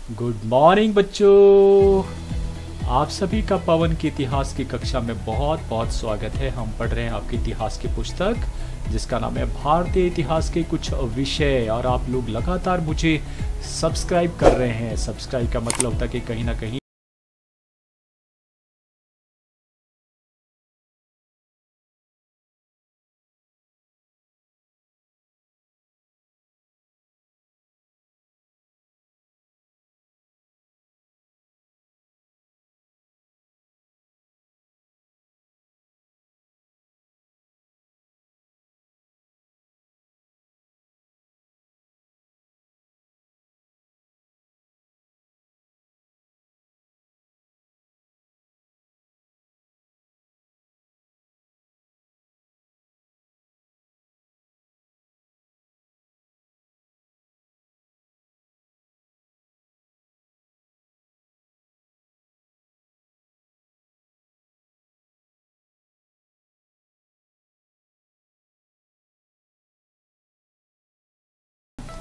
Good morning बच्चों। आप सभी का पवन के इतिहास की कक्षा में बहुत बहुत स्वागत है। हम पढ़ रहे हैं आपके इतिहास की पुस्तक जिसका नाम है भारतीय इतिहास के कुछ विषय, और आप लोग लगातार मुझे सब्सक्राइब कर रहे हैं। सब्सक्राइब का मतलब होता है कि कहीं ना कहीं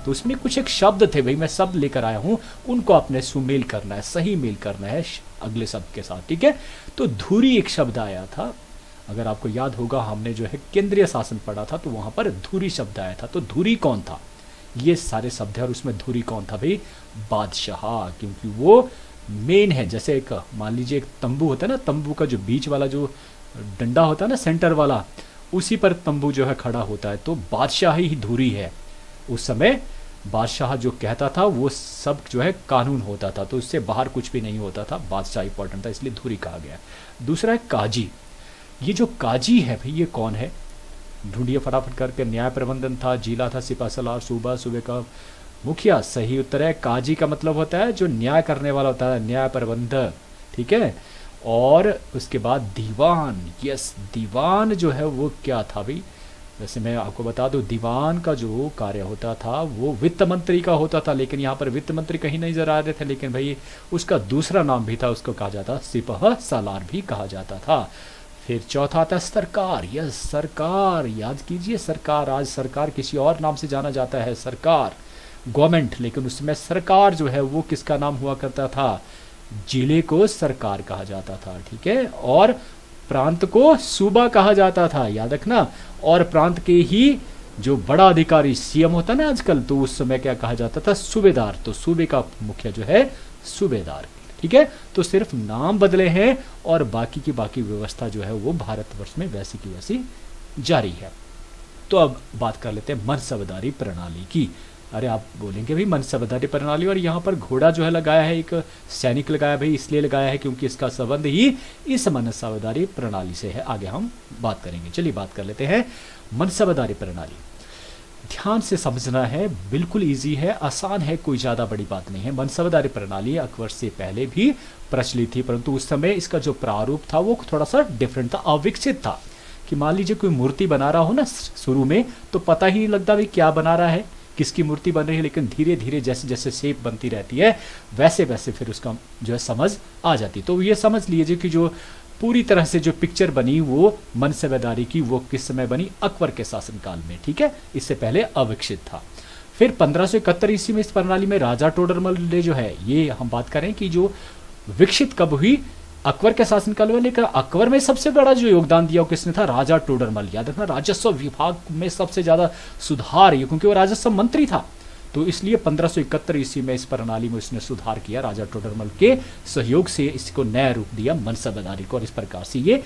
तो उसमें कुछ एक शब्द थे भाई, मैं शब्द लेकर आया हूं, उनको आपने सुमेल करना है, सही मेल करना है अगले शब्द के साथ, ठीक है। तो धुरी एक शब्द आया था, अगर आपको याद होगा हमने जो है केंद्रीय शासन पढ़ा था तो वहां पर धुरी शब्द आया था। तो धुरी कौन था? ये सारे शब्द है और उसमें धुरी कौन था भाई? बादशाह, क्योंकि वो मेन है। जैसे एक मान लीजिए एक तंबू होता है ना, तंबू का जो बीच वाला जो डंडा होता है ना, सेंटर वाला, उसी पर तंबू जो है खड़ा होता है। तो बादशाह ही धुरी है। उस समय बादशाह जो कहता था वो सब जो है कानून होता था, तो उससे बाहर कुछ भी नहीं होता था। बादशाह इंपॉर्टेंट था, इसलिए धुरी कहा गया। दूसरा है काजी। ये जो काजी है भाई, ये कौन है? ढूंढिए फटाफट करके। न्याय प्रबंधन था, जिला था, सिपा सलार, सूबा, सूबे का मुखिया। सही उत्तर है काजी का मतलब होता है जो न्याय करने वाला होता है, न्याय प्रबंधक, ठीक है। और उसके बाद दीवान। यस, दीवान जो है वो क्या था भाई? वैसे मैं आपको बता दूं, दीवान का जो कार्य होता था वो वित्त मंत्री का होता था, लेकिन यहाँ पर वित्त मंत्री कहीं नहीं नजर आ रहे थे। लेकिन भाई उसका दूसरा नाम भी था, उसको कहा जाता सिपह सालार भी कहा जाता था। फिर चौथा आता सरकार। यस, सरकार, याद कीजिए सरकार। आज सरकार किसी और नाम से जाना जाता है, सरकार, गवर्नमेंट, लेकिन उसमें सरकार जो है वो किसका नाम हुआ करता था? जिले को सरकार कहा जाता था, ठीक है। और प्रांत को सूबा कहा जाता था, याद रखना। और प्रांत के ही जो बड़ा अधिकारी सीएम होता ना आजकल, तो उस समय क्या कहा जाता था? सूबेदार। तो सूबे का मुखिया जो है सूबेदार, ठीक है। तो सिर्फ नाम बदले हैं और बाकी की बाकी व्यवस्था जो है वो भारतवर्ष में वैसी की वैसी जारी है। तो अब बात कर लेते हैं मनसबदारी प्रणाली की। अरे आप बोलेंगे भाई मनसबदारी प्रणाली, और यहाँ पर घोड़ा जो है लगाया है, एक सैनिक लगाया भाई, इसलिए लगाया है क्योंकि इसका संबंध ही इस मनसबदारी प्रणाली से है। आगे हम बात करेंगे। चलिए बात कर लेते हैं मनसबदारी प्रणाली। ध्यान से समझना है, बिल्कुल इजी है, आसान है, कोई ज़्यादा बड़ी बात नहीं है। मनसबदारी प्रणाली अकबर से पहले भी प्रचलित थी, परंतु उस समय इसका जो प्रारूप था वो थोड़ा सा डिफरेंट था, अविकसित था। कि मान लीजिए कोई मूर्ति बना रहा हो ना शुरू में, तो पता ही नहीं लगता भाई क्या बना रहा है, किसकी मूर्ति बन रही है। लेकिन धीरे धीरे जैसे जैसे शेप बनती रहती है वैसे वैसे फिर उसका जो है समझ आ जाती। तो ये समझ लीजिए कि जो पूरी तरह से जो पिक्चर बनी वो मनसबदारी की, वो किस समय बनी? अकबर के शासनकाल में, ठीक है। इससे पहले अविकसित था। फिर 1571 ईस्वी में इस प्रणाली में राजा टोडरमल ने जो है, ये हम बात करें कि जो विकसित कब हुई? अकबर के शासनकाल में। लेकिन अकबर में सबसे बड़ा जो योगदान दिया वो किसने था? राजा टोडरमल। याद रखना, राजस्व विभाग में सबसे ज्यादा सुधार, ये क्योंकि वो राजस्व मंत्री था, तो इसलिए 1571 ईस्वी में इस प्रणाली में उसने सुधार किया। राजा टोडरमल के सहयोग से इसको नया रूप दिया मनसबदारी को, और इस प्रकार से ये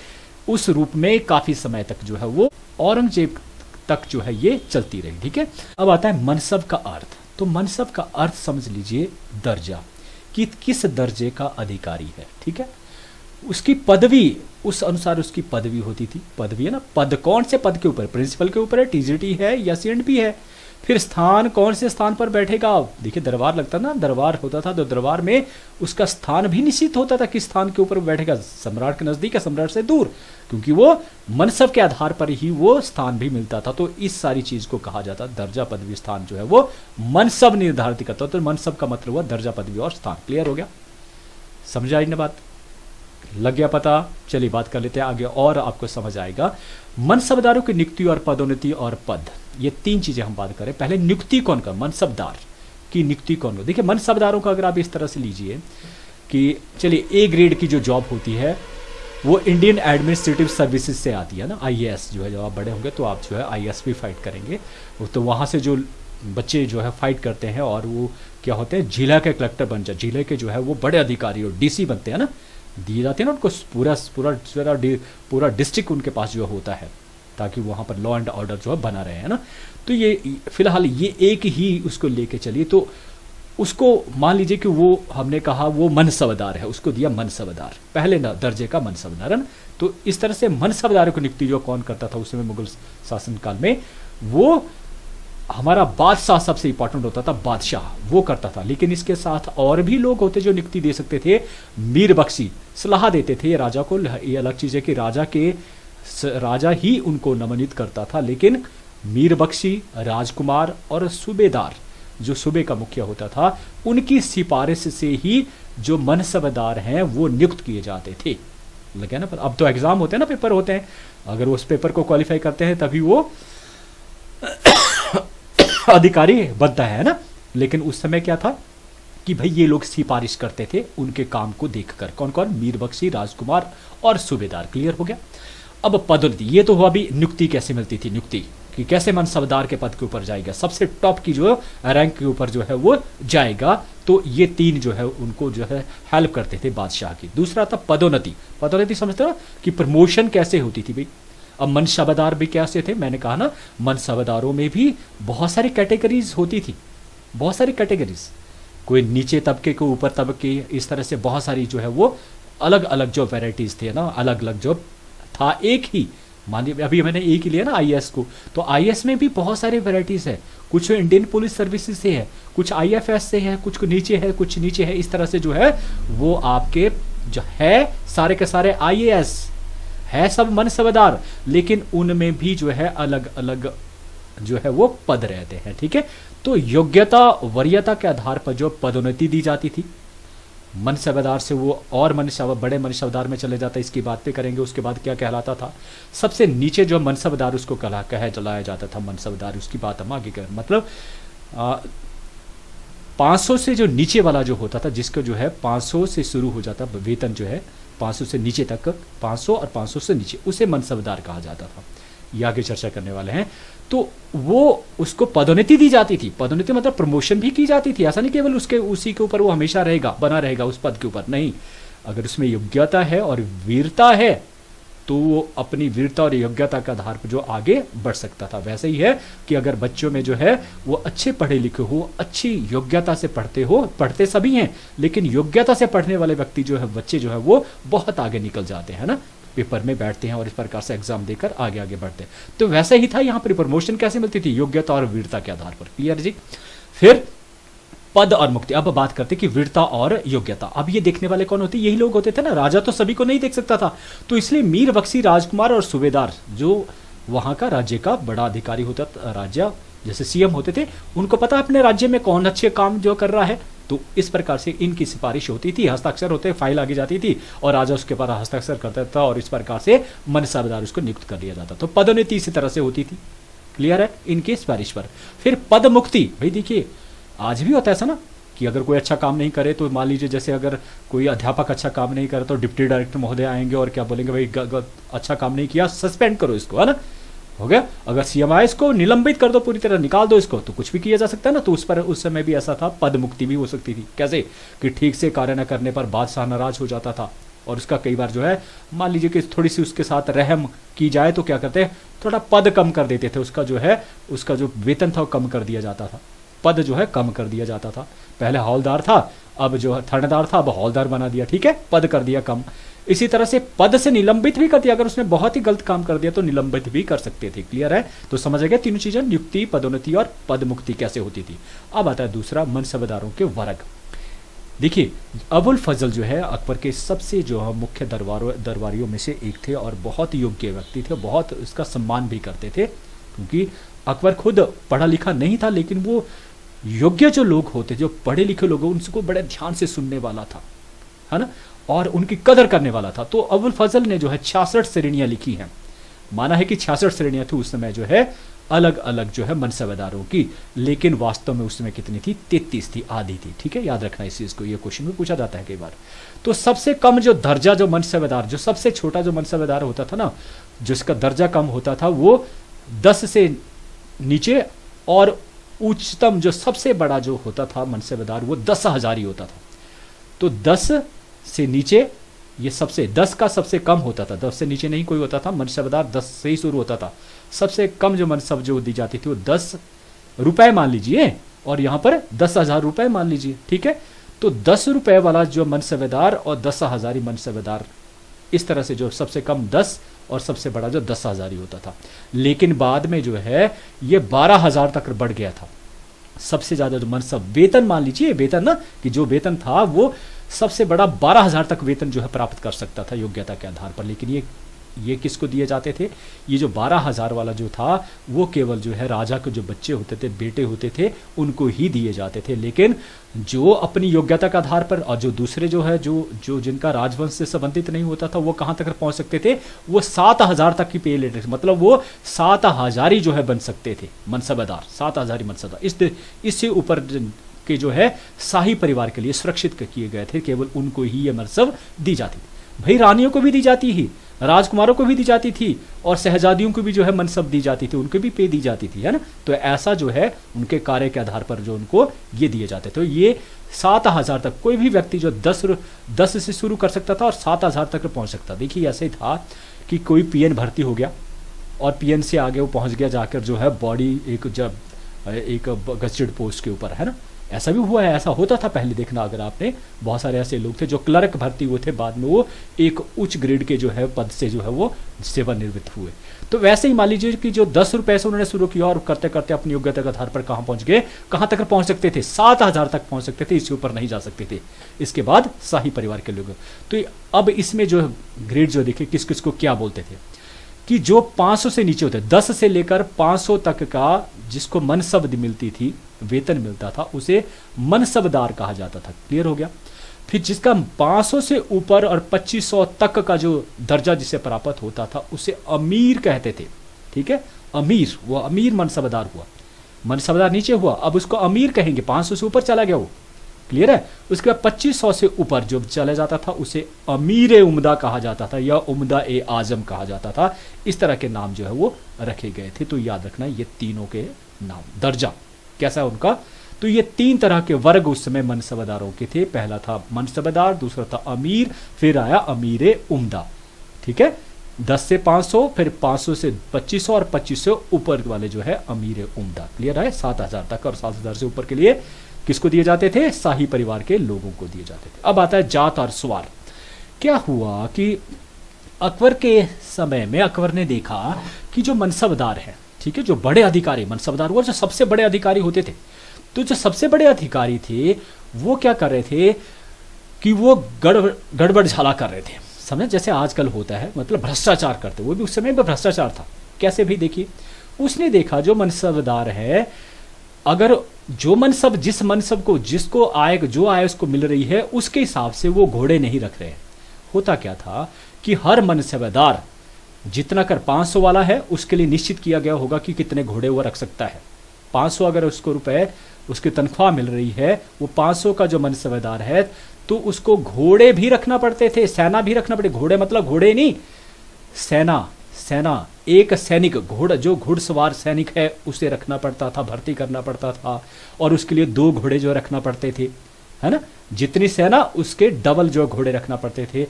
उस रूप में काफी समय तक जो है वो औरंगजेब तक जो है ये चलती रही, ठीक है। अब आता है मनसब का अर्थ। तो मनसब का अर्थ समझ लीजिए दर्जा, कि किस दर्जे का अधिकारी है, ठीक है। उसकी पदवी, उस अनुसार उसकी पदवी होती थी। पदवी है ना, पद कौन से पद के ऊपर? प्रिंसिपल के ऊपर है, टीजीटी है या सीएनपी है। फिर स्थान, कौन से स्थान पर बैठेगा? देखिए दरबार लगता ना, दरबार होता था, तो दरबार में उसका स्थान भी निश्चित होता था, किस स्थान के ऊपर बैठेगा, सम्राट के नजदीक या सम्राट से दूर, क्योंकि वो मनसब के आधार पर ही वो स्थान भी मिलता था। तो इस सारी चीज को कहा जाता, दर्जा, पदवी, स्थान जो है वो मनसब निर्धारित करता। तो मनसब का मतलब हुआ दर्जा, पदवी और स्थान। क्लियर हो गया? समझ आई ना बात? लग गया पता? चलिए बात कर लेते हैं आगे और आपको समझ आएगा। मनसबदारों की नियुक्ति और पदोन्नति और पद, ये तीन चीजें हम बात करें। पहले नियुक्ति कौन का? मनसबदार। की नियुक्ति कौन हो। देखिए मनसबदारों का अगर आप इस तरह से लीजिए कि चलिए ए ग्रेड की जो जॉब होती है वो इंडियन एडमिनिस्ट्रेटिव सर्विसेज से आती है ना, आईएएस जो है, जब आप बड़े होंगे तो आप जो है आईएएस भी फाइट करेंगे, तो वहाँ से जो बच्चे जो है फाइट करते हैं और वो क्या होते हैं, जिला के कलेक्टर बन जाते, जिले के जो है वो बड़े अधिकारी और डीसी बनते हैं ना, दिए जाते हैं ना उनको पूरा पूरा पूरा पूरा डिस्ट्रिक्ट उनके पास जो होता है, ताकि वहाँ पर लॉ एंड ऑर्डर जो है बना रहे, है ना। तो ये फिलहाल ये एक ही उसको लेके चलिए, तो उसको मान लीजिए कि वो हमने कहा वो मनसबदार है, उसको दिया मनसबदार, पहले दर्जे का मनसबदार, है ना। तो इस तरह से मनसबदार को नियुक्ति जो कौन करता था उस समय मुगल शासनकाल में, वो हमारा बादशाह सबसे इंपॉर्टेंट होता था, बादशाह वो करता था। लेकिन इसके साथ और भी लोग होते जो नियुक्ति दे सकते थे, मीर बख्शी सलाह देते थे राजा को। ये अलग चीज है कि राजा ही उनको नमनित करता था, लेकिन मीर बख्शी, राजकुमार और सूबेदार जो सूबे का मुखिया होता था, उनकी सिफारिश से ही जो मनसबदार हैं वो नियुक्त किए जाते थे। लगे ना, पर अब तो एग्जाम होते हैं ना, पेपर होते हैं, अगर उस पेपर को क्वालिफाई करते हैं तभी वो अधिकारी बनता है ना। लेकिन उस समय क्या था कि भाई ये लोग सिफारिश करते थे उनके काम को देखकर, कौन कौन, मीर बख्शी, राजकुमार और सूबेदार। क्लियर हो गया। अब पदोन्नति, ये तो हुआ भी नियुक्ति कैसे मिलती थी, नियुक्ति कि कैसे मनसबदार के पद के ऊपर जाएगा, सबसे टॉप की जो रैंक के ऊपर जो है वो जाएगा। तो ये तीन जो है उनको जो है हेल्प करते थे बादशाह की। दूसरा था पदोन्नति। पदोन्नति समझते हो कि प्रमोशन कैसे होती थी भाई। अब मनसबदार भी कैसे थे, मैंने कहा ना मनसबदारों में भी बहुत सारी कैटेगरीज होती थी, बहुत सारी कैटेगरीज, कोई नीचे तबके को ऊपर तबके, इस तरह से बहुत सारी जो है वो अलग अलग जो वेराइटीज थे ना, अलग अलग जो था। एक ही मानिए अभी मैंने एक ही लिया ना आईएएस को, तो आईएएस में भी बहुत सारी वेराइटीज है, कुछ इंडियन पुलिस सर्विसेज से है, कुछ आईएफएस से है, कुछ नीचे है, कुछ नीचे है, इस तरह से जो है वो आपके जो है सारे के सारे आईएएस है, सब मनसबदार, लेकिन उनमें भी जो है अलग अलग जो है वो पद रहते हैं। ठीक है, तो योग्यता वरीयता के आधार पर जो पदोन्नति दी जाती थी, मनसबदार से वो और बड़े मनसबदार में चले जाता है, इसकी बात पे करेंगे। उसके बाद क्या कहलाता था, सबसे नीचे जो मनसबदार उसको कह जलाया जाता था मनसबदार, उसकी बात हम आगे करें। मतलब 500 से जो नीचे वाला जो होता था, जिसको जो है 500 से शुरू हो जाता वेतन जो है 500 से नीचे तक, 500 और 500 से नीचे, उसे मनसबदार कहा जाता था। ये आगे चर्चा करने वाले हैं। तो वो उसको पदोन्नति दी जाती थी, पदोन्नति मतलब प्रमोशन भी की जाती थी। ऐसा नहीं केवल उसके उसी के ऊपर वो हमेशा रहेगा, बना रहेगा उस पद के ऊपर, नहीं, अगर उसमें योग्यता है और वीरता है तो वो अपनी वीरता और योग्यता के आधार पर जो आगे बढ़ सकता था। वैसे ही है कि अगर बच्चों में जो है वो अच्छे पढ़े लिखे हो, अच्छी योग्यता से पढ़ते सभी हैं, लेकिन योग्यता से पढ़ने वाले व्यक्ति जो है, बच्चे जो है वो बहुत आगे निकल जाते हैं ना, पेपर में बैठते हैं और इस प्रकार से एग्जाम देकर आगे आगे बढ़ते हैं। तो वैसे ही था यहाँ पर, प्रमोशन कैसे मिलती थी, योग्यता और वीरता के आधार पर। क्लियर जी। फिर पद और मुक्ति। अब बात करते कि वीरता और योग्यता। अब ये देखने वाले कौन होते, यही लोग होते थे ना, राजा तो सभी को नहीं देख सकता था, तो इसलिए मीर बख्शी, राजकुमार और सूबेदार जो वहां का राज्य का बड़ा अधिकारी होता था, राज्य जैसे सीएम होते थे, उनको पता अपने राज्य में कौन अच्छे काम जो कर रहा है, तो इस प्रकार से इनकी सिफारिश होती थी, हस्ताक्षर होते, फाइल आगे जाती थी और राजा उसके पर हस्ताक्षर करता था और इस प्रकार से मनसबदार उसको नियुक्त कर दिया जाता। तो पदोन्नति इसी तरह से होती थी। क्लियर है, इनकी सिफारिश पर। फिर पद मुक्ति। भाई देखिए आज भी होता है ऐसा ना कि अगर कोई अच्छा काम नहीं करे, तो मान लीजिए जैसे अगर कोई अध्यापक अच्छा काम नहीं करे तो डिप्टी डायरेक्टर महोदय आएंगे और क्या बोलेंगे, भाई अच्छा काम नहीं किया, सस्पेंड करो इसको, है ना, हो गया। अगर सीएम आए इसको निलंबित कर दो, पूरी तरह निकाल दो इसको, तो कुछ भी किया जा सकता है ना। तो उस पर उस समय भी ऐसा था, पद मुक्ति भी हो सकती थी। कैसे कि ठीक से कार्य न करने पर बादशाह नाराज हो जाता था और उसका कई बार जो है, मान लीजिए कि थोड़ी सी उसके साथ रहम की जाए तो क्या करते हैं, थोड़ा पद कम कर देते थे, उसका जो है उसका जो वेतन था वो कम कर दिया जाता था, पद जो है कम कर दिया जाता था। पहले हौलदार था, अब जो है थानेदार था, अब हौलदार बना दिया, ठीक है, पद कर दिया कम। इसी तरह से पद से निलंबित भी कर दिया, अगर उसने बहुत ही गलत काम कर दिया तो निलंबित भी कर सकते थे। क्लियर है, तो समझ गए तीनों चीजें, नियुक्ति, पदोन्नति और पद मुक्ति कैसे होती थी। अब आता है दूसरा, मनसबदारों के वर्ग। देखिए अबुल फजल जो है अकबर के सबसे जो है मुख्य दरबारियों में से एक थे और बहुत योग्य व्यक्ति थे, बहुत इसका सम्मान भी करते थे, क्योंकि अकबर खुद पढ़ा लिखा नहीं था, लेकिन वो योग्य जो लोग होते, जो पढ़े लिखे लोग, उनको बड़े ध्यान से सुनने वाला था, है ना, और उनकी कदर करने वाला था। तो अबुल फजल ने जो है 66 श्रेणियां लिखी हैं, माना है कि 66 श्रेणियां थी उस समय जो है अलग अलग जो है मनसबदारों की, लेकिन वास्तव में उसमें कितनी थी? 33 थी, आधी थी। ठीक है, याद रखना इस चीज़ को, ये क्वेश्चन में पूछा जाता है कई बार। तो सबसे कम जो दर्जा जो मनसबदार, जो सबसे छोटा जो मनसबदार होता था ना, जिसका दर्जा कम होता था, वो 10 से नीचे, और उच्चतम जो सबसे बड़ा जो होता था मनसबदार वो 10,000 ही होता था। तो 10 से नीचे ये सबसे 10 का सबसे कम होता था, 10 से नीचे नहीं कोई होता था। मनसबदार 10 से ही शुरू होता था। सबसे कम जो मनसब जो दी जाती थी वो 10 रुपए मान लीजिए, और यहाँ पर 10,000 रुपए मान लीजिए। ठीक है, तो 10 रुपए वाला जो मनसबदार और 10,000 मनसबदार, इस तरह से जो सबसे कम 10 और सबसे बड़ा जो 10,000 होता था। लेकिन बाद में जो है ये 12,000 तक बढ़ गया था। सबसे ज्यादा जो मनसब वेतन मान लीजिए, वेतन ना, कि जो वेतन था वो सबसे बड़ा 12,000 तक वेतन जो है प्राप्त कर सकता था योग्यता के आधार पर। लेकिन ये किसको दिए जाते थे? ये जो 12,000 वाला जो था वो केवल जो है राजा के जो बच्चे होते थे, बेटे होते थे, उनको ही दिए जाते थे। लेकिन जो अपनी योग्यता के आधार पर, और जो दूसरे जो है जो जिनका राजवंश से संबंधित नहीं होता था, वो कहाँ तक पहुंच सकते थे? वो 7,000 तक की पे लेते थे। मतलब वो 7,000 ही जो है बन सकते थे मनसबदार, 7,000 मनसबदार। इससे ऊपर के जो है शाही परिवार के लिए सुरक्षित किए गए थे, केवल उनको ही ये मनसब दी जाती थी। भाई रानियों को भी दी जाती थी, राजकुमारों को भी दी जाती थी, और शहजादियों को भी जो है मनसब दी जाती थी, उनको भी पे दी जाती थी, है ना। तो ऐसा जो है उनके कार्य के आधार पर जो उनको ये दिए जाते थे। तो ये 7,000 तक कोई भी व्यक्ति जो 10 से शुरू कर सकता था और 7,000 तक पहुंच सकता। देखिए ऐसे ही था कि कोई पीएन भर्ती हो गया और पीएन से आगे वो पहुंच गया जाकर जो है बॉडी एक गस्टेड पोस्ट के ऊपर, है ना। ऐसा भी हुआ है, ऐसा होता था पहले, देखना अगर आपने, बहुत सारे ऐसे लोग थे जो क्लर्क भर्ती हुए थे, बाद में वो एक उच्च ग्रेड के जो है पद से जो है वो सेवानिवृत्त हुए। तो वैसे ही मान लीजिए कि जो 10 रुपए से उन्होंने शुरू किया और करते करते अपनी योग्यता के आधार पर कहाँ पहुंच गए, कहाँ तक पहुंच सकते थे? 7,000 तक पहुंच सकते थे, इसके ऊपर नहीं जा सकते थे। इसके बाद शाही परिवार के लोग। तो अब इसमें जो ग्रेड जो देखिए किस किस को क्या बोलते थे, कि जो 500 से नीचे होते, 10 से लेकर 500 तक का जिसको मनसब मिलती थी, वेतन मिलता था, उसे मनसबदार कहा जाता था। क्लियर हो गया। फिर जिसका 500 से ऊपर और 2500 तक का जो दर्जा जिसे प्राप्त होता था, उसे अमीर कहते थे। ठीक है, अमीर, वो अमीर मनसबदार हुआ। मनसबदार नीचे हुआ, अब उसको अमीर कहेंगे, 500 से ऊपर चला गया वो। क्लियर है। उसके बाद 2500 से ऊपर जो चला जाता था उसे अमीर उम्दा कहा जाता था, या उम्दा ए आजम कहा जाता था। इस तरह के नाम जो है वो रखे गए थे। तो याद रखना ये तीनों के नाम। दर्जा कैसा उनका, तो ये 3 तरह के वर्ग उस समय मनसबदारों के थे। पहला था मनसबदार, दूसरा था अमीर, फिर आया अमीर उम्दा। ठीक है, 10 से 500, फिर 500 से 2500 और 2500 ऊपर वाले जो है अमीर उम्दा। क्लियर है। 7,000 तक और 7,000 से ऊपर के लिए किसको दिए जाते थे? शाही परिवार के लोगों को दिए जाते थे। अब आता है जात और स्वार। क्या हुआ कि अकबर के समय में अकबर ने देखा कि जो मनसबदार है, ठीक है, जो बड़े अधिकारी, मनसबदार वो जो सबसे बड़े अधिकारी होते थे, तो जो सबसे बड़े अधिकारी थे वो क्या कर रहे थे कि वो गड़बड़ झाला कर रहे थे। समझे, जैसे आजकल होता है, मतलब भ्रष्टाचार करते। वो भी उस समय में भ्रष्टाचार था। कैसे भी देखिए, उसने देखा जो मनसबदार है, अगर जो मनसब, जिस मनसब को जिसको आय, जो आय उसको मिल रही है, उसके हिसाब से वो घोड़े नहीं रख रहे। होता क्या था कि हर मनसबदार जितना कर 500 वाला है उसके लिए निश्चित किया गया होगा कि कितने घोड़े वो रख सकता है। 500 अगर उसको रुपए उसकी तनख्वाह मिल रही है, वो 500 का जो मनसबदार है, तो उसको घोड़े भी रखना पड़ते थे, सेना भी रखना पड़े। घोड़े मतलब घोड़े नहीं, सेना, एक सैनिक, घोड़ा जो घुड़सवार सैनिक है उसे रखना पड़ता था, भर्ती करना पड़ता था, और उसके लिए 2 घोड़े जो रखना पड़ते थे, है ना। जितनी सेना उसके डबल जो घोड़े रखना पड़ते थे।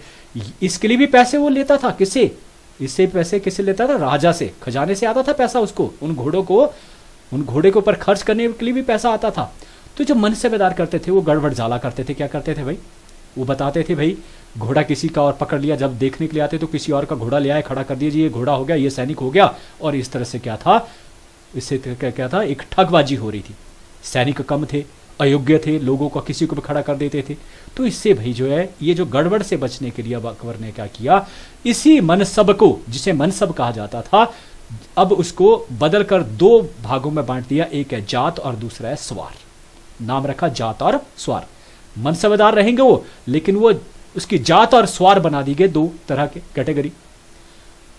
इसके लिए भी पैसे वो लेता था, किससे? इससे पैसे किससे लेता था? राजा से, खजाने से आता था पैसा उसको। उन घोड़े के ऊपर खर्च करने के लिए भी पैसा आता था। तो जो मनसबदार करते थे वो गड़बड़ झाला करते थे। क्या करते थे भाई? वो बताते थे भाई घोड़ा किसी का और पकड़ लिया, जब देखने के लिए आते तो किसी और का घोड़ा ले आए, खड़ा कर दिया, जी ये घोड़ा हो गया, ये सैनिक हो गया। और इस तरह से क्या था, इससे क्या था, एक ठगबाजी हो रही थी। सैनिक कम थे, अयोग्य थे, लोगों को किसी को भी खड़ा कर देते थे। तो इससे भाई जो है ये जो गड़बड़ से बचने के लिए अब अकबर ने क्या किया, इसी मनसब को, जिसे मनसब कहा जाता था, अब उसको बदल कर 2 भागों में बांट दिया। एक है जात और दूसरा है स्वार। नाम रखा जात और स्वार। मनसबदार रहेंगे वो, लेकिन वो उसकी जात और स्वार बना दी गए 2 तरह के कैटेगरी,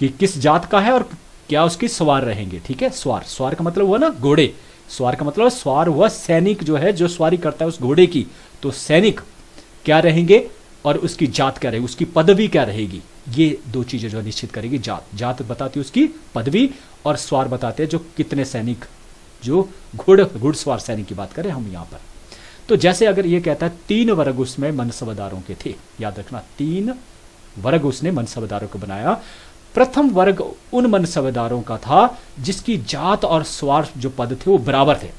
कि किस जात का है और क्या उसके सवार रहेंगे, ठीक है। स्वार, स्वार का मतलब हुआ ना घोड़े, स्वार का मतलब स्वार हुआ सैनिक जो है, जो सवारी करता है उस घोड़े की। तो सैनिक क्या रहेंगे और उसकी जात क्या रहेगी, उसकी पदवी क्या रहेगी, ये दो चीजें जो निश्चित करेगी। जात, जात बताती है उसकी पदवी, और स्वार बताते हैं जो कितने सैनिक, जो घुड़सवार सैनिक की बात करें हम यहाँ पर। तो जैसे अगर ये कहता है 3 वर्ग उसमें मनसबदारों के थे, याद रखना 3 वर्ग उसने मनसबदारों को बनाया। प्रथम वर्ग उन मनसबदारों का था जिसकी जात और स्वार जो पद थे वो बराबर थे।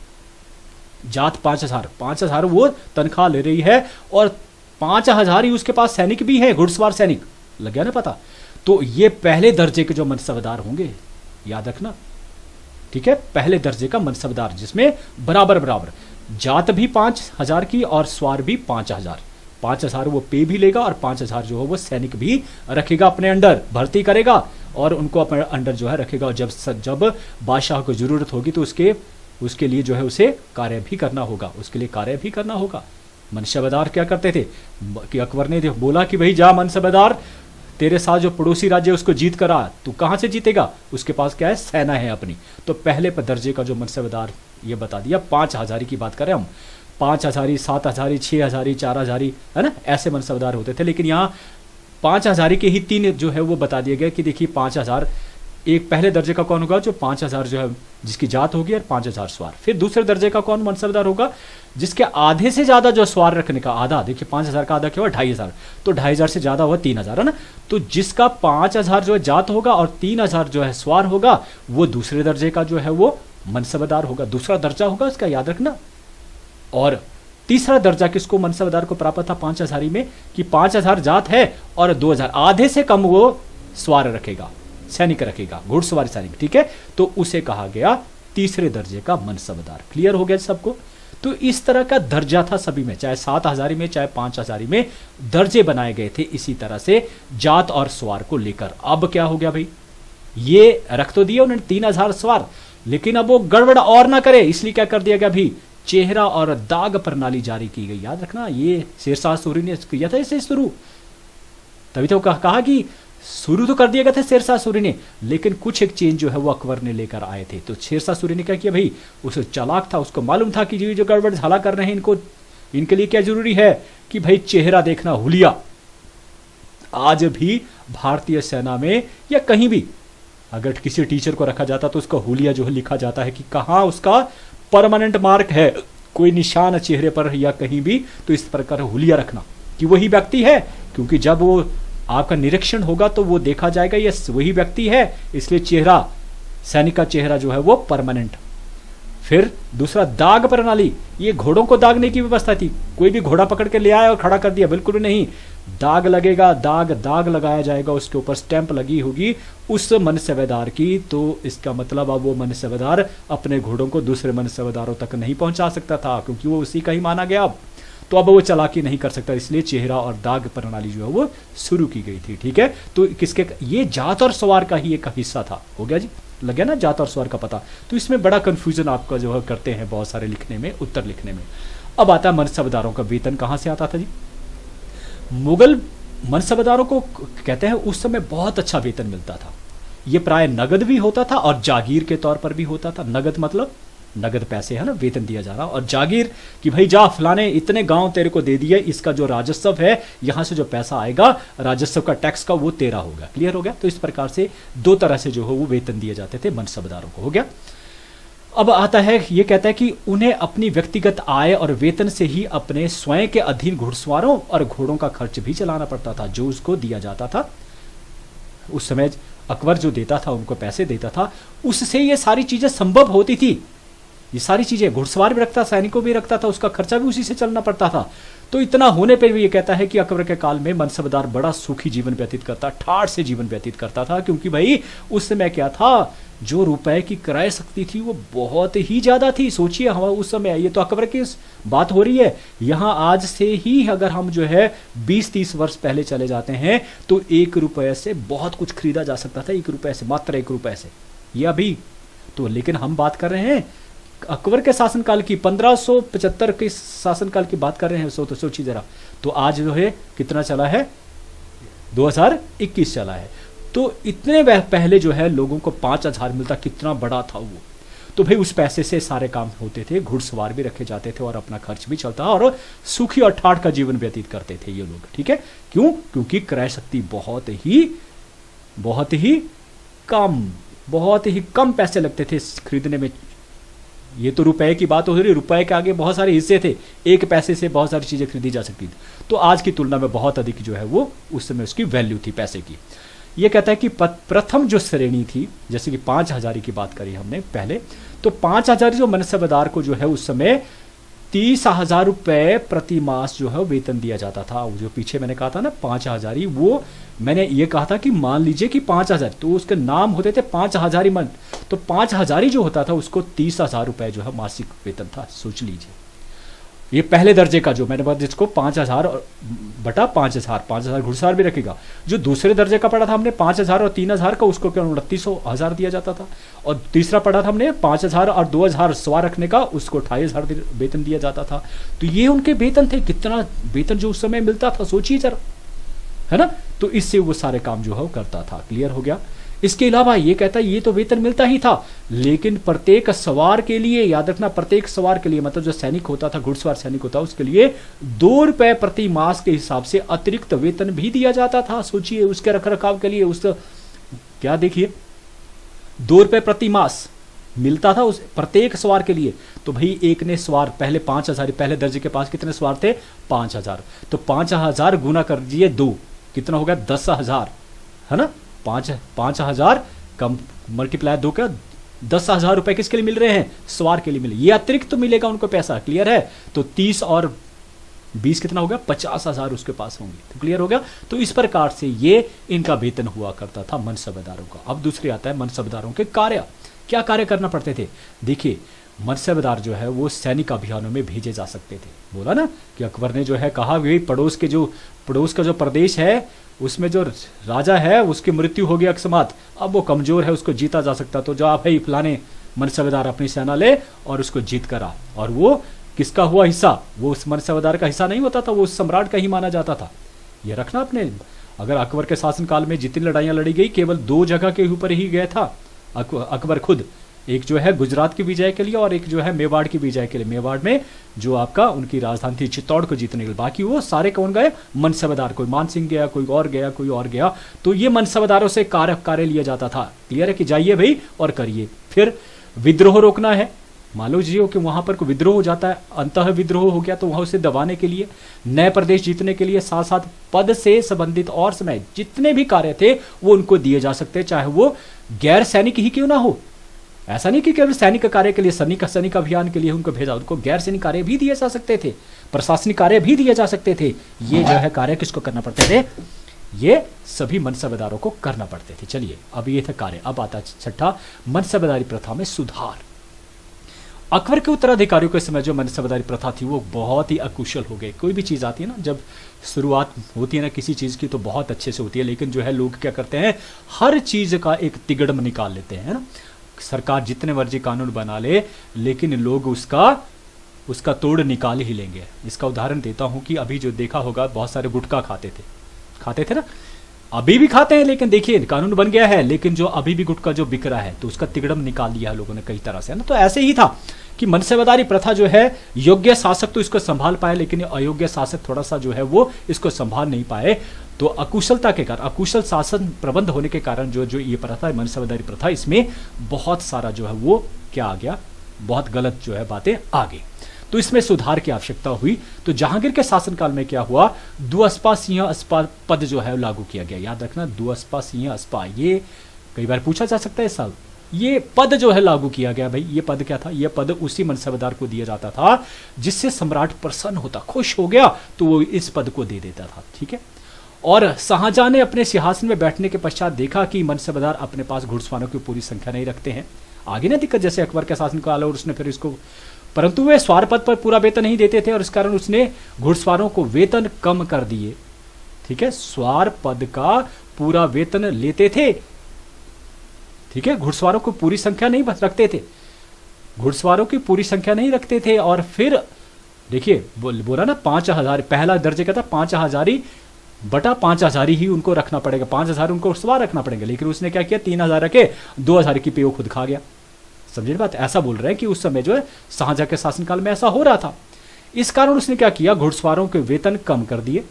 जात 5,000 वो तनख्वाह ले रही है, और 5,000 ही उसके पास सैनिक भी है, घुड़सवार सैनिक, लग गया ना पता। तो ये पहले दर्जे के जो मनसबदार होंगे, याद रखना, ठीक है। पहले दर्जे का मनसबदार जिसमें बराबर बराबर जात भी 5,000 की और स्वार भी 5,000। 5,000 वो पे भी लेगा और 5,000 जो है वो सैनिक भी रखेगा अपने अंडर, भर्ती करेगा और उनको अपने अंडर जो है रखेगा। और जब बादशाह को जरूरत होगी तो उसके लिए जो है उसे कार्य भी करना होगा, उसके लिए कार्य भी करना होगा। मनसबदार क्या करते थे कि अकबर ने बोला कि भाई जा मनसबदार, तेरे साथ जो पड़ोसी राज्य उसको जीत कर आ, तू कहां से जीतेगा, उसके पास क्या है, सेना है अपनी। तो पहले दर्जे का जो मनसबदार, ये बता दिया 5,000 की बात करें हम, 5,000, 7,000, 6,000, 4,000, है ना, ऐसे मनसबदार होते थे। लेकिन यहाँ 5,000 के ही 3 जो है वो बता दिए गए कि देखिए 5,000 एक पहले दर्जे का कौन होगा, जो 5,000 जो है जिसकी जात होगी, और 5,000 स्वार। फिर दूसरे दर्जे का कौन मनसबदार होगा, जिसके आधे से ज्यादा जो स्वार रखने का, आधा, देखिए 5,000 का आधा क्या हुआ, 2,500, तो 2,500 से ज्यादा हुआ 3,000, है ना। तो जिसका 5,000 जो है जात होगा और 3,000 जो है स्वार होगा, वो दूसरे दर्जे का जो है वो मनसबदार होगा, दूसरा दर्जा होगा इसका, याद रखना। और तीसरा दर्जा किसको, मनसबदार को प्राप्त था 5,000 में, कि 5,000 जात है और 2,000, आधे से कम वो स्वार रखेगा, सैनिक रखेगा, घुड़सवार सैनिक, ठीक है। तो उसे कहा गया तीसरे दर्जे का मनसबदार। क्लियर हो गया सबको। तो इस तरह का दर्जा था सभी में, चाहे 7,000 में चाहे 5,000 में दर्जे बनाए गए थे इसी तरह से जात और स्वार को लेकर। अब क्या हो गया भाई, ये रख तो दिया उन्होंने 3,000 स्वार, लेकिन अब वो गड़बड़ और ना करे, इसलिए क्या कर दिया गया भी, चेहरा और दाग प्रणाली जारी की गई। याद रखना, ये शेरशाह सूरी ने किया था इसे शुरू, तभी तो कहा कि शुरू तो कर दिया गया था शेरशाह सूरी ने, लेकिन कुछ एक चेंज जो है वो अकबर ने लेकर आए थे। तो शेरशाह सूरी ने क्या किया भाई, उसे चालाक था, उसको मालूम था कि जो गड़बड़ झाला कर रहे हैं इनको, इनके लिए क्या जरूरी है कि भाई चेहरा देखना, हुलिया। आज भी भारतीय सेना में या कहीं भी अगर किसी टीचर को रखा जाता तो उसका हुलिया जो है लिखा जाता है कि कहाँ उसका परमानेंट मार्क है, कोई निशान चेहरे पर या कहीं भी, तो इस प्रकार हुलिया रखना कि वही व्यक्ति है, क्योंकि जब वो आपका निरीक्षण होगा तो वो देखा जाएगा ये वही व्यक्ति है, इसलिए चेहरा, सैनिक का चेहरा जो है वो परमानेंट। फिर दूसरा दाग प्रणाली, ये घोड़ों को दागने की व्यवस्था थी, कोई भी घोड़ा पकड़ के ले आया और खड़ा कर दिया, बिल्कुल नहीं, दाग लगेगा, दाग लगाया जाएगा, उसके ऊपर स्टैंप लगी होगी उस मनसबदार की। तो इसका मतलब अब वो मनसबदार अपने घोड़ों को दूसरे मनसबदारों तक नहीं पहुंचा सकता था, क्योंकि वो उसी का ही माना गया। तो अब वो चालाकी नहीं कर सकता, इसलिए चेहरा और दाग प्रणाली जो है वो शुरू की गई थी, ठीक है। तो किसके, ये जात और सवार का ही एक हिस्सा था। हो गया जी, लग गया ना जात और सवार का पता। तो इसमें बड़ा कंफ्यूजन आपका जो है करते हैं बहुत सारे लिखने में, उत्तर लिखने में। अब आता है मनसबदारों का वेतन कहां से आता था जी। मुगल मनसबदारों को कहते हैं उस समय बहुत अच्छा वेतन मिलता था, ये प्राय नगद भी होता था और जागीर के तौर पर भी होता था। नगद मतलब नगद पैसे, है ना, वेतन दिया जा रहा, और जागीर कि भाई जा फलाने इतने गांव तेरे को दे दिए, इसका जो राजस्व है, यहां से जो पैसा आएगा राजस्व का, टैक्स का, वो तेरा होगा। क्लियर हो गया। तो इस प्रकार से दो तरह से जो है वो वेतन दिए जाते थे मनसबदारों को। हो गया। अब आता है, ये कहता है कि उन्हें अपनी व्यक्तिगत आय और वेतन से ही अपने स्वयं के अधीन घुड़सवारों और घोड़ों का खर्च भी चलाना पड़ता था, जो उसको दिया जाता था। उस समय अकबर जो देता था, उनको पैसे देता था, उससे ये सारी चीजें संभव होती थी। ये सारी चीजें घुड़सवार भी रखता, सैनिकों भी रखता था, उसका खर्चा भी उसी से चलना पड़ता था। तो इतना होने पर भी ये कहता है कि अकबर के काल में मनसबदार बड़ा सुखी जीवन व्यतीत करता, ठाठ से जीवन व्यतीत करता था, क्योंकि भाई उस समय क्या था, जो रुपए की क्रय शक्ति थी वो बहुत ही ज्यादा थी। सोचिए हम उस समय, ये तो अकबर की बात हो रही है, यहाँ आज से ही अगर हम जो है 20-30 वर्ष पहले चले जाते हैं तो 1 रुपये से बहुत कुछ खरीदा जा सकता था, 1 रुपये से, मात्र 1 रुपये से, ये अभी तो। लेकिन हम बात कर रहे हैं अकबर के शासनकाल की, 1575 के शासनकाल की बात कर रहे हैं। तो सोचिए जरा, तो आज जो है कितना चला है, 2021 चला है। तो इतने पहले जो है लोगों को 5,000 मिलता, कितना बड़ा था वो। तो भाई उस पैसे से सारे काम होते थे, घुड़सवार भी रखे जाते थे और अपना खर्च भी चलता और सुखी और ठाठ का जीवन व्यतीत करते थे ये लोग, ठीक है। क्यों? क्योंकि क्रय शक्ति बहुत ही कम पैसे लगते थे खरीदने में। ये तो रुपए की बात हो रही, रुपए के आगे बहुत सारे हिस्से थे, एक पैसे से बहुत सारी चीजें खरीदी जा सकती थी। तो आज की तुलना में बहुत अधिक जो है वो उस समय उसकी वैल्यू थी पैसे की। ये कहता है कि प्रथम जो श्रेणी थी, जैसे कि 5,000 की बात करी हमने पहले, तो 5,000 जो मनसबदार को जो है उस समय 30,000 रुपए प्रति मास जो है वेतन दिया जाता था। जो पीछे मैंने कहा था ना 5,000, वो मैंने ये कहा था कि मान लीजिए कि 5,000, तो उसके नाम होते थे 5,000 मन, तो 5,000 जो होता था उसको 30,000 रुपए जो है मासिक वेतन था। सोच लीजिए, ये पहले दर्जे का जो मैंने बात, जिसको 5,000 बटा 5,000 घुड़सवार भी रखेगा। जो दूसरे दर्जे का पढ़ा था हमने 5,000 और 3,000 का, उसको क्या 29,000 दिया जाता था। और तीसरा पढ़ा था हमने 5,000 और 2,000 सवार रखने का, उसको 28,000 वेतन दिया जाता था। तो ये उनके वेतन थे। कितना वेतन जो उस समय मिलता था सोचिए जरा, है ना। तो इससे वो सारे काम जो है वो करता था। क्लियर हो गया। इसके अलावा ये कहता है ये तो वेतन मिलता ही था, लेकिन प्रत्येक सवार के लिए, याद रखना, प्रत्येक सवार के लिए, मतलब जो सैनिक होता था, घुड़सवार सैनिक होता, उसके लिए 2 रुपए प्रति मास के हिसाब से अतिरिक्त वेतन भी दिया जाता था। सोचिए, उसके रखरखाव के लिए, उस क्या देखिए 2 रुपए प्रति मास मिलता था उस प्रत्येक सवार के लिए। तो भाई एक ने सवार पहले 5,000, पहले दर्जे के पास कितने सवार थे? 5,000। तो 5,000 गुना कर दीजिए 2, कितना हो गया? 10,000, है ना। 5,000 कम मल्टीप्लाई 2 का 10,000 रुपए किसके लिए मिल रहे हैं? सवार के लिए मिले। ये अतिरिक्त तो मिलेगा उनको पैसा। क्लियर है। तो 30 और 20 कितना हो गया? 50,000 उसके पास होंगे। तो क्लियर हो गया। तो इस प्रकार से ये इनका वेतन हुआ करता था मनसबदारों का। अब दूसरी आता है मनसबदारों के कार्य। क्या कार्य करना पड़ते थे? देखिए, मनसबदार जो है वो सैनिक अभियानों में भेजे जा सकते थे। बोला ना कि अकबर ने जो है कहा भी पड़ोस का जो प्रदेश है उसमें जो राजा है उसकी मृत्यु हो गई अकस्मात, अब वो कमजोर है, उसको जीता जा सकता, तो जा भाई फलाने मनसबदार अपनी सेना ले और उसको जीत करा। और वो किसका हुआ हिस्सा? वो उस मनसबदार का हिस्सा नहीं होता था, वो उस सम्राट का ही माना जाता था। ये रखना अपने। अगर अकबर के शासनकाल में जितनी लड़ाइयां लड़ी गई केवल 2 जगह के ऊपर ही गया था अकबर खुद। एक जो है गुजरात की विजय के लिए और एक जो है मेवाड़ की विजय के लिए। मेवाड़ में जो आपका उनकी राजधानी थी चित्तौड़ को जीतने के लिए। बाकी वो सारे कौन गए? मनसबदार। कोई मान सिंह गया, कोई और गया, कोई और गया। तो ये मनसबदारों से कार्य लिया जाता था। क्लियर है कि जाइए भाई और करिए। फिर विद्रोह रोकना है। मान लो जी कि वहां पर कोई विद्रोह हो जाता है, अंतः विद्रोह हो गया, तो वहां उसे दबाने के लिए, नए प्रदेश जीतने के लिए, साथ साथ पद से संबंधित और समय जितने भी कार्य थे वो उनको दिए जा सकते, चाहे वो गैर सैनिक ही क्यों ना हो। ऐसा नहीं कि केवल सैनिक कार्य के लिए, सैनिक अभियान के लिए उनको भेजा, उनको गैर सैनिक कार्य भी दिए जा सकते थे, प्रशासनिक कार्य भी दिए जा सकते थे। ये जो है कार्य किसको करना पड़ते थे? ये सभी मनसबदारों को करना पड़ते थे। चलिए, अब ये था कार्य। अब आता छठा, मनसबदारी प्रथा में सुधार। अकबर के उत्तराधिकारियों के समय जो मनसबदारी प्रथा थी वो बहुत ही अकुशल हो गई। कोई भी चीज़ आती है ना, जब शुरुआत होती है ना किसी चीज़ की, तो बहुत अच्छे से होती है, लेकिन जो है लोग क्या करते हैं, हर चीज़ का एक तिगड़म निकाल लेते हैं, है ना। सरकार जितने मर्जी कानून बना ले, लेकिन लोग उसका तोड़ निकाल ही लेंगे। इसका उदाहरण देता हूं कि अभी जो देखा होगा, बहुत सारे गुटखा खाते थे ना, अभी भी खाते हैं, लेकिन देखिए कानून बन गया है, लेकिन जो अभी भी गुटखा जो बिक रहा है तो उसका तिगड़म निकाल लिया है लोगों ने कई तरह से, है ना। तो ऐसे ही था कि मनसबदारी प्रथा जो है, योग्य शासक तो इसको संभाल पाए, लेकिन अयोग्य शासक थोड़ा सा जो है वो इसको संभाल नहीं पाए। तो अकुशलता के कारण, अकुशल शासन प्रबंध होने के कारण जो ये प्रथा है, मनसबदारी प्रथा, इसमें बहुत सारा जो है वो क्या आ गया, बहुत गलत जो है बातें आ गई। तो इसमें सुधार की आवश्यकता हुई। तो जहांगीर के शासनकाल में क्या हुआ, दुअस्पा सिंह अस्पा पद जो है लागू किया गया। याद रखना, दुअस्पा सिंह अस्पा, ये कई बार पूछा जा सकता है साहब। ये पद जो है लागू किया गया। भाई ये पद क्या था? ये पद उसी मनसबदार को दिया जाता था जिससे सम्राट प्रसन्न होता, खुश हो गया, तो वो इस पद को दे देता था। ठीक है। और शाहजहां ने अपने सिंहासन में बैठने के पश्चात देखा कि मनसबदार अपने पास घुड़सवारों की पूरी संख्या नहीं रखते हैं। आगे ना दिक्कत, जैसे अकबर के शासनकाल, और उसने फिर इसको, परंतु वे स्वार पद पर पूरा वेतन नहीं देते थे और इस कारण उसने घुड़सवारों को वेतन कम कर दिए। ठीक है, स्वार पद का पूरा वेतन लेते थे। ठीक है, घुड़सवारों को पूरी संख्या नहीं रखते थे, घुड़सवारों की पूरी संख्या नहीं रखते थे। और फिर देखिए बोला ना 5,000, पहला दर्जे का था 5,000 बटा 5,000 ही उनको रखना पड़ेगा, 5,000 उनको सवार रखना पड़ेगा। लेकिन उसने क्या किया, 3,000 रखे, 2,000 की पे वो खुद खा गया। समझे बात? ऐसा बोल रहे हैं कि उस समय जो है शाहजहां के शासनकाल में ऐसा हो रहा था। इस कारण उसने क्या किया, घुड़सवारों के वेतन कम कर दिए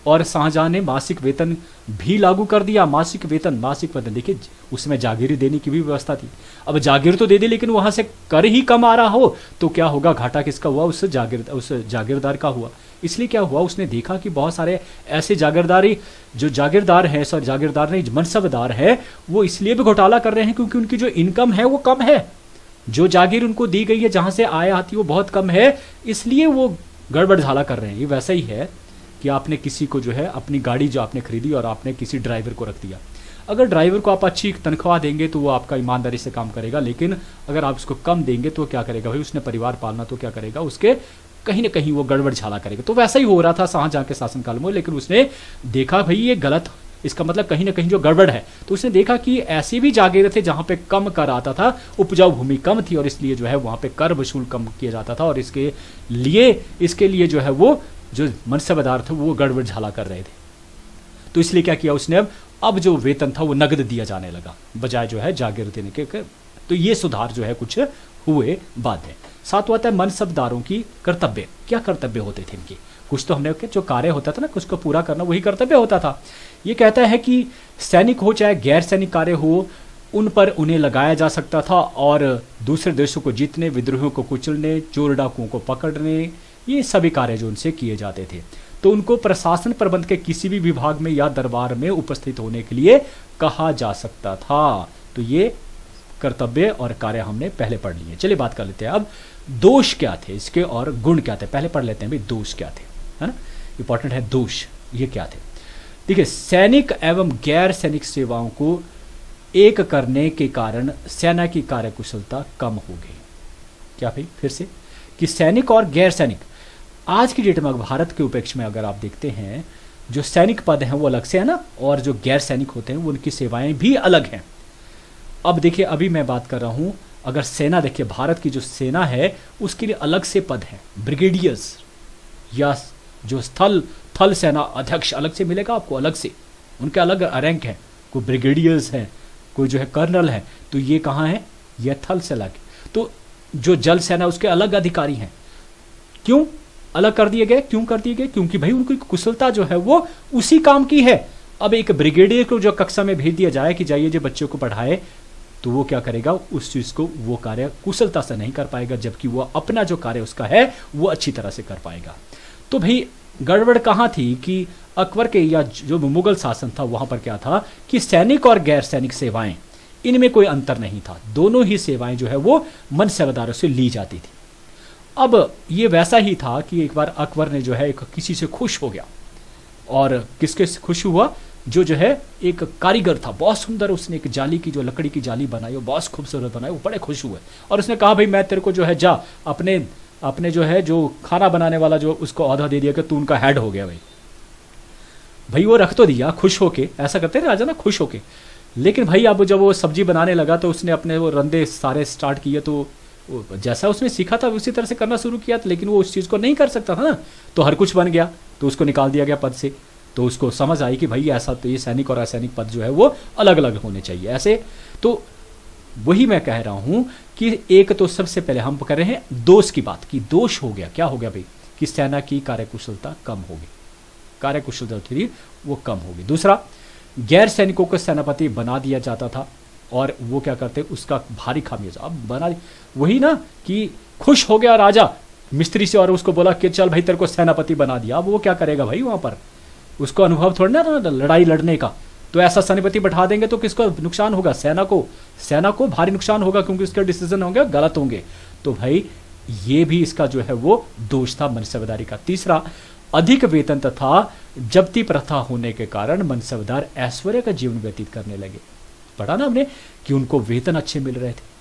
और शाहजहां ने मासिक वेतन भी लागू कर दिया। मासिक वेतन देखिए उसमें जागीरी देने की भी व्यवस्था थी। अब जागीर तो दे दी, लेकिन वहां से कर ही कम आ रहा हो तो क्या होगा, घाटा किसका हुआ, उस जागीरदार का हुआ। इसलिए क्या हुआ, उसने देखा कि बहुत सारे ऐसे जागीरदार हैं, जागीरदार नहीं मनसबदार है, वो इसलिए भी घोटाला कर रहे हैं क्योंकि उनकी जो इनकम है वो कम है, जो जागीर उनको दी गई है, जहां से आय आती है वो बहुत कम है, इसलिए वो गड़बड़ झाला कर रहे हैं। ये वैसा ही है कि आपने किसी को जो है अपनी गाड़ी जो आपने खरीदी और आपने किसी ड्राइवर को रख दिया। अगर ड्राइवर को आप अच्छी तनख्वाह देंगे तो वो आपका ईमानदारी से काम करेगा, लेकिन अगर आप उसको कम देंगे तो क्या करेगा भाई, उसने परिवार पालना, तो क्या करेगा, उसके कहीं ना कहीं वो गड़बड़ झाला करेगा। तो वैसा ही हो रहा था शाहजहां के शासनकाल में। लेकिन उसने देखा भाई ये गलत, इसका मतलब कहीं ना कहीं जो गड़बड़ है। तो उसने देखा कि ऐसे भी जागीर थे जहां पे कम कर आता था, उपजाऊ भूमि कम थी और इसलिए जो है वहां पे कर वसूल कम किया जाता था और इसके लिए जो है वो जो मनसबदार थे वो गड़बड़ झाला कर रहे थे। तो इसलिए क्या किया उसने, अब जो वेतन था वो नगद दिया जाने लगा बजाय जो है जागीर देने के। तो ये सुधार जो है कुछ हुए बाद में। साथ आता है मनसबदारों की कर्तव्य। क्या कर्तव्य होते थे इनके, कुछ तो हमने जो कार्य होता था ना, कुछ को पूरा करना, वही कर्तव्य होता था। ये कहता है कि सैनिक हो चाहे गैर सैनिक कार्य हो, उन पर उन्हें लगाया जा सकता था और दूसरे देशों को जीतने, विद्रोहियों को कुचलने, चोर डाकुओं को पकड़ने, ये सभी कार्य जो उनसे किए जाते थे। तो उनको प्रशासन प्रबंध के किसी भी विभाग में या दरबार में उपस्थित होने के लिए कहा जा सकता था। तो ये कर्तव्य और कार्य हमने पहले पढ़ लिए। चलिए बात कर लेते हैं अब दोष क्या थे इसके और गुण क्या थे। पहले पढ़ लेते हैं भाई दोष क्या थे, है ना, इंपॉर्टेंट है दोष ये क्या थे। देखिए, सैनिक एवं गैर सैनिक सेवाओं को एक करने के कारण सेना की कार्यकुशलता कम हो गई। क्या भाई, फिर से कि सैनिक और गैर सैनिक, आज की डेट में भारत के उपेक्ष में अगर आप देखते हैं, जो सैनिक पद हैं वो अलग से है ना, और जो गैर सैनिक होते हैं वो उनकी सेवाएं भी अलग हैं। अब देखिए, अभी मैं बात कर रहा हूं, अगर सेना देखिए, भारत की जो सेना है उसके लिए अलग से पद हैं, ब्रिगेडियर्स या जो थल सेना अध्यक्ष अलग से मिलेगा आपको, अलग से उनके अलग रैंक है। कोई ब्रिगेडियर्स हैं, कोई जो है कर्नल है, तो ये कहाँ है, ये थल सेना के। तो जो जल सेना उसके अलग अधिकारी हैं। क्यों अलग कर दिए गए, क्यों कर दिए गए, क्योंकि भाई उनकी कुशलता जो है वो उसी काम की है। अब एक ब्रिगेडियर को जो कक्षा में भेज दिया जाए कि जाइए जो बच्चों को पढ़ाए, तो वो क्या करेगा, उस चीज को वो कार्य कुशलता से नहीं कर पाएगा, जबकि वो अपना जो कार्य उसका है वो अच्छी तरह से कर पाएगा। तो भाई गड़बड़ कहाँ थी कि अकबर के या जो मुगल शासन था वहां पर क्या था कि सैनिक और गैर सैनिक सेवाएं, इनमें कोई अंतर नहीं था, दोनों ही सेवाएं जो है वो मनसबदारों से ली जाती थी। अब ये वैसा ही था कि एक बार अकबर ने जो है किसी से खुश हो गया, और किसके से खुश हुआ, जो है एक कारीगर था, बहुत सुंदर, उसने एक जाली की जो लकड़ी की जाली बनाई, वो बहुत खूबसूरत बनाई, वो बड़े खुश हुए और उसने कहा भाई मैं तेरे को जो है जा अपने जो है जो खाना बनाने वाला जो उसको औहदा दे दिया कि तू उनका हेड हो गया। भाई वो रख तो दिया खुश होके, ऐसा करते हैं राजा ना, खुश होके। लेकिन भाई अब जब वो सब्जी बनाने लगा तो उसने अपने वो रंदे सारे स्टार्ट किए, तो जैसा उसने सीखा था उसी तरह से करना शुरू किया, लेकिन वो उस चीज़ को नहीं कर सकता था ना, तो हर कुछ बन गया, तो उसको निकाल दिया गया पद से। तो उसको समझ आई कि भाई ऐसा तो ये सैनिक और असैनिक पद जो है वो अलग अलग होने चाहिए ऐसे। तो वही मैं कह रहा हूं कि एक तो सबसे पहले हम कर रहे हैं दोष की बात, कि दोष हो गया, क्या हो गया भाई, कि सेना की कार्यकुशलता कम होगी, कार्यकुशलता थी वो कम होगी। दूसरा, गैर सैनिकों को सेनापति बना दिया जाता था और वो क्या करते, उसका भारी खामियाजा अब बना, वही ना कि खुश हो गया राजा मिस्त्री से और उसको बोला कि चल भाई तेरे को सेनापति बना दिया। अब वो क्या करेगा भाई, वहां पर उसको अनुभव थोड़ा ना लड़ाई लड़ने का, तो ऐसा सेनापति बैठा देंगे तो किसको नुकसान होगा, सेना को भारी नुकसान होगा, क्योंकि उसके डिसीजन होंगे गलत होंगे। तो भाई ये भी इसका जो है वो दोष था मनसबदारी का। तीसरा, अधिक वेतन तथा जब्ती प्रथा होने के कारण मनसबदार ऐश्वर्य का जीवन व्यतीत करने लगे। पढ़ा ना हमने कि उनको वेतन अच्छे मिल रहे थे,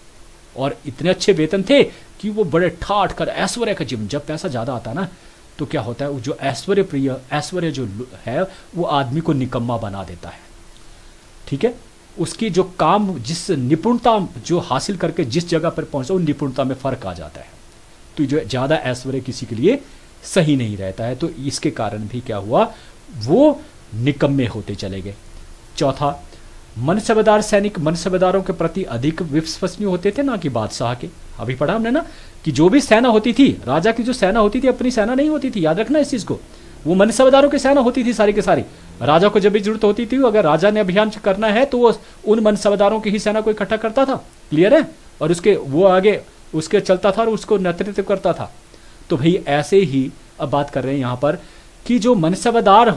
और इतने अच्छे वेतन थे कि वो बड़े ठाठ कर ऐश्वर्य का जीवन, जब पैसा ज्यादा आता ना तो क्या होता है, जो ऐश्वर्य जो है वो आदमी को निकम्मा बना देता है। ठीक है, उसकी जो काम, जिस निपुणता जो हासिल करके जिस जगह पर पहुंचा, उस निपुणता में फर्क आ जाता है। तो जो ज्यादा ऐश्वर्य किसी के लिए सही नहीं रहता है। तो इसके कारण भी क्या हुआ, वो निकम्मे होते चले गए। चौथा, मनसबदार सैनिक मनसबदारों के प्रति अधिक विश्वसनीय होते थे ना कि बादशाह के। अभी पढ़ा हमने ना कि जो भी सेना होती थी, राजा की जो सेना होती थी अपनी सेना नहीं होती थी, याद रखना इस चीज को। वो मनसबदारों की सेना होती थी सारी की सारी। राजा को जब भी जरूरत होती थी, अगर राजा ने अभियान करना है तो वो उन मनसबदारों की ही सेना को इकट्ठा करता था, क्लियर है, और उसके वो आगे उसके चलता था और उसको नेतृत्व करता था। तो भाई ऐसे ही अब बात कर रहे हैं यहाँ पर कि जो मनसबदार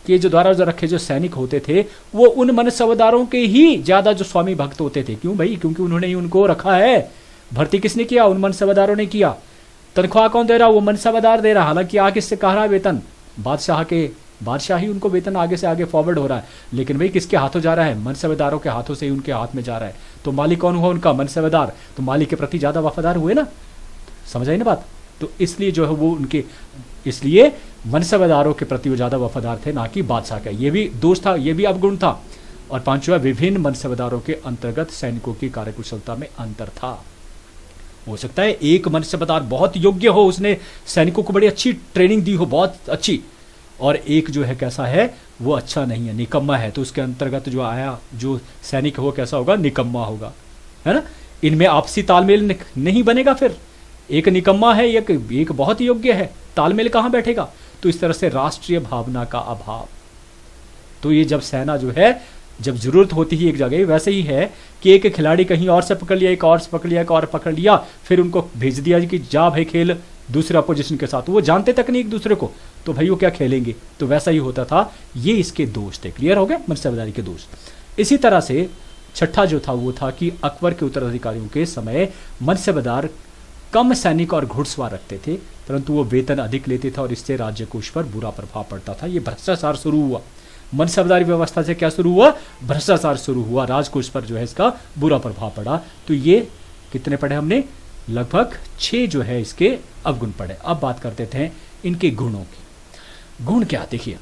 के जो द्वारा जो रखे जो सैनिक होते थे वो उन मनसबदारों के ही ज्यादा जो स्वामी भक्त होते थे। क्यों भाई? क्योंकि उन्होंने ही उनको रखा है। भर्ती किसने किया? उन मनसबदारों ने किया। तनख्वाह कौन दे रहा? वो मनसबदार दे रहा। हालांकि आगे से कह रहा है वेतन बादशाह ही उनको वेतन आगे से आगे फॉरवर्ड हो रहा है, लेकिन भाई किसके हाथों जा रहा है? मनसबदारों के हाथों से ही उनके हाथ में जा रहा है। तो मालिक कौन हुआ उनका? मनसबदार। तो मालिक के प्रति ज्यादा वफादार हुए ना, समझ आई ना बात? तो इसलिए जो है वो उनके, इसलिए मनसबदारों के प्रति वो ज्यादा वफादार थे ना कि बादशाह का। ये भी दोष था, ये भी अवगुण था। और पांचवा, विभिन्न मनसबदारों के अंतर्गत सैनिकों की कार्यकुशलता में अंतर था। हो सकता है एक मनसबदार बहुत योग्य हो, उसने सैनिकों को बड़ी अच्छी ट्रेनिंग दी हो, बहुत अच्छी, और एक जो है कैसा है, वो अच्छा नहीं है, निकम्मा है। तो उसके अंतर्गत जो आया जो सैनिक हो कैसा होगा? निकम्मा होगा, है ना। इनमें आपसी तालमेल नहीं बनेगा। फिर एक निकम्मा है, एक बहुत योग्य है, तालमेल कहां बैठेगा? तो इस तरह से राष्ट्रीय भावना का अभाव। तो ये जब सेना जो है, जब जरूरत होती ही एक जगह, वैसे ही है कि एक खिलाड़ी कहीं और से पकड़ लिया, एक और से पकड़ लिया, एक और पकड़ लिया, फिर उनको भेज दिया कि जा भाई खेल दूसरे अपोजिशन के साथ। वो जानते तक नहीं एक दूसरे को, तो भाई वो क्या खेलेंगे? तो वैसा ही होता था। ये इसके दोष थे। क्लियर हो गया? मनसबदारी के दोष। इसी तरह से छठा जो था वो था कि अकबर के उत्तराधिकारियों के समय मनसबदार कम सैनिक और घुड़सवार रखते थे, परंतु वो वेतन अधिक लेते थे और इससे राज्य कोष पर बुरा प्रभाव पड़ता था। ये भ्रष्टाचार शुरू हुआ। मनसबदारी व्यवस्था से क्या शुरू हुआ? भ्रष्टाचार शुरू हुआ। राजकोष पर जो है इसका बुरा प्रभाव पड़ा। तो ये कितने पढ़े हमने? लगभग 6 जो है इसके अवगुण पढ़े। अब बात करते थे इनके गुणों की। गुण क्या? देखिए,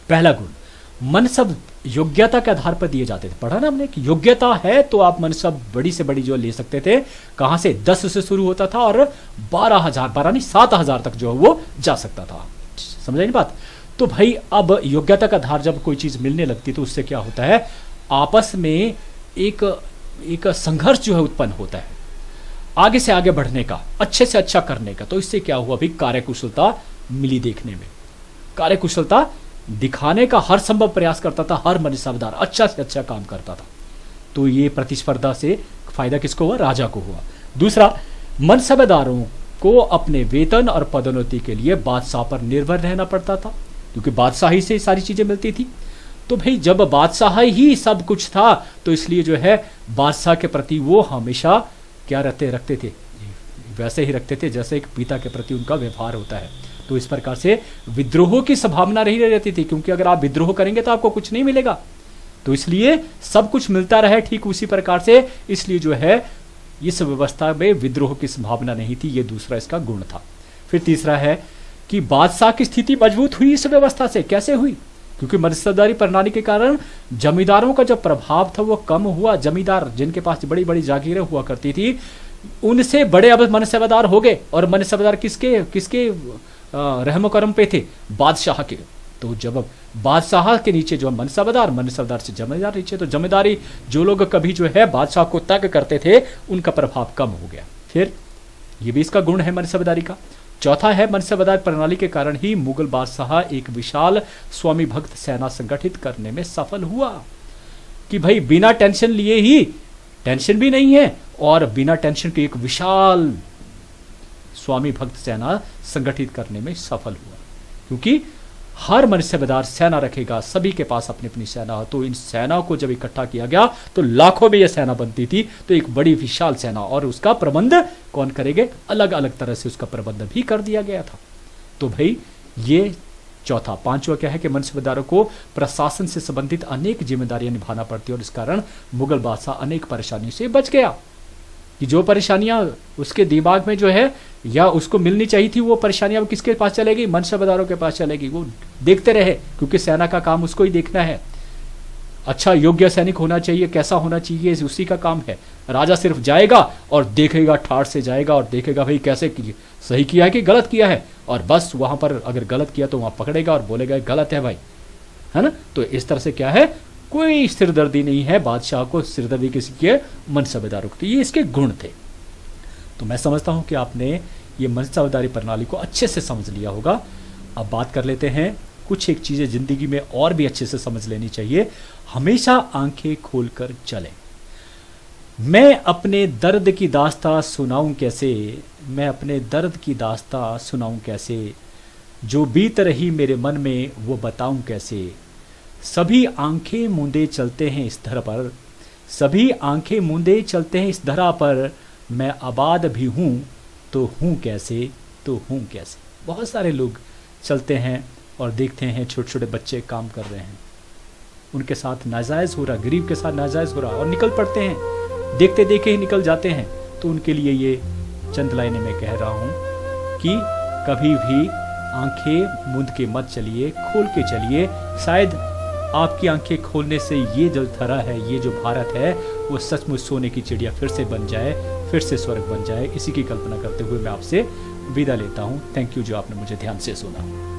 पहला गुण, मनसब योग्यता के आधार पर दिए जाते थे। पढ़ा ना हमने कि योग्यता है तो आप मनसब बड़ी से बड़ी जो ले सकते थे। कहां से? 10 से शुरू होता था और 12 नहीं 7,000 तक जो है वो जा सकता था। समझाई ना बात? तो भाई अब योग्यता का आधार जब कोई चीज मिलने लगती तो उससे क्या होता है? आपस में एक संघर्ष जो है उत्पन्न होता है, आगे से आगे बढ़ने का, अच्छे से अच्छा करने का। तो इससे क्या हुआ? भी कार्यकुशलता मिली देखने में, कार्यकुशलता दिखाने का हर संभव प्रयास करता था हर मनसबदार, अच्छा से अच्छा काम करता था। तो ये प्रतिस्पर्धा से फायदा किसको हुआ? राजा को हुआ। दूसरा, मनसबदारों को अपने वेतन और पदोन्नति के लिए बादशाह पर निर्भर रहना पड़ता था, क्योंकि बादशाही से सारी चीजें मिलती थी। तो भाई जब बादशाह ही सब कुछ था तो इसलिए जो है बादशाह के प्रति वो हमेशा क्या रखते थे? वैसे ही रखते थे जैसे एक पिता के प्रति उनका व्यवहार होता है। तो इस प्रकार से विद्रोह की संभावना नहीं रहती थी, क्योंकि अगर आप विद्रोह करेंगे तो आपको कुछ नहीं मिलेगा। तो इसलिए सब कुछ मिलता रहे ठीक उसी प्रकार से, इसलिए जो है इस व्यवस्था में विद्रोह की संभावना नहीं थी। ये दूसरा इसका गुण था। फिर तीसरा है कि बादशाह की स्थिति मजबूत हुई इस व्यवस्था से। कैसे हुई? क्योंकि मनसबदारी प्रणाली के कारण जमींदारों का जो प्रभाव था वो कम हुआ। जमींदार जिनके पास बड़ी बड़ी जागीरें हुआ करती थी, उनसे बड़े अब मनसबदार हो गए। और मनसबदार किसके रहमो करम पे थे? बादशाह के। तो जब बादशाह के नीचे जो मनसबदार से जमींदार नीचे, तो जमींदारी जो लोग कभी जो है बादशाह को तंग करते थे उनका प्रभाव कम हो गया। फिर ये भी इसका गुण है मनसबदारी का। चौथा है, मनसबदार प्रणाली के कारण ही मुगल बादशाह एक विशाल स्वामी भक्त सेना संगठित करने में सफल हुआ। कि भाई बिना टेंशन लिए ही, टेंशन भी नहीं है और बिना टेंशन के एक विशाल स्वामी भक्त सेना संगठित करने में सफल हुआ। क्योंकि हर मनसबदार सेना रखेगा, सभी के पास अपनी अपनी सेना हो। तो इन सेना को जब इकट्ठा किया गया तो लाखों में यह सेना बनती थी। तो एक बड़ी विशाल सेना, और उसका प्रबंध कौन करेंगे? अलग अलग तरह से उसका प्रबंध भी कर दिया गया था। तो भाई ये चौथा। पांचवा क्या है कि मनसबदारों को प्रशासन से संबंधित अनेक जिम्मेदारियां निभाना पड़ती है और इस कारण मुगल बादशाह अनेक परेशानियों से बच गया। कि जो परेशानियां उसके दिमाग में जो है या उसको मिलनी चाहिए थी, वो परेशानियां किसके पास चलेगी? मनसबदारों के पास चलेगी। वो देखते रहे, क्योंकि सेना का काम उसको ही देखना है। अच्छा योग्य सैनिक होना चाहिए, कैसा होना चाहिए, उसी का काम है। राजा सिर्फ जाएगा और देखेगा, ठाठ से जाएगा और देखेगा भाई कैसे किया, सही किया है कि गलत किया है, और बस वहाँ पर अगर गलत किया तो वहाँ पकड़ेगा और बोलेगा गलत है भाई, है ना। तो इस तरह से क्या है, कोई सिरदर्दी नहीं है, बादशाह को सिरदर्दी किसी के मनसबेदार रुकती, ये इसके गुण थे। तो मैं समझता हूँ कि आपने ये मनसबदारी प्रणाली को अच्छे से समझ लिया होगा। अब बात कर लेते हैं कुछ एक चीज़ें ज़िंदगी में और भी अच्छे से समझ लेनी चाहिए। हमेशा आंखें खोलकर चलें। मैं अपने दर्द की दास्तां सुनाऊं कैसे, मैं अपने दर्द की दास्तां सुनाऊं कैसे, जो बीत रही मेरे मन में वो बताऊं कैसे। सभी आंखें मूंदे चलते हैं इस धरा पर, सभी आंखें मूंदे चलते हैं इस धरा पर, मैं आबाद भी हूँ तो हूँ कैसे, तो हूँ कैसे। बहुत सारे लोग चलते हैं और देखते हैं छोटे छोटे बच्चे काम कर रहे हैं, उनके साथ नाजायज़ हो रहा, गरीब के साथ नाजायज़ हो रहा, और निकल पड़ते हैं, देखते देखे ही निकल जाते हैं। तो उनके लिए ये चंद लाइनें मैं कह रहा हूँ कि कभी भी आंखें मूंद के मत चलिए, खोल के चलिए। शायद आपकी आंखें खोलने से ये जो धरा है, ये जो भारत है, वो सचमुच सोने की चिड़िया फिर से बन जाए, फिर से स्वर्ग बन जाए। इसी की कल्पना करते हुए मैं आपसे विदा लेता हूँ। थैंक यू जो आपने मुझे ध्यान से सुना।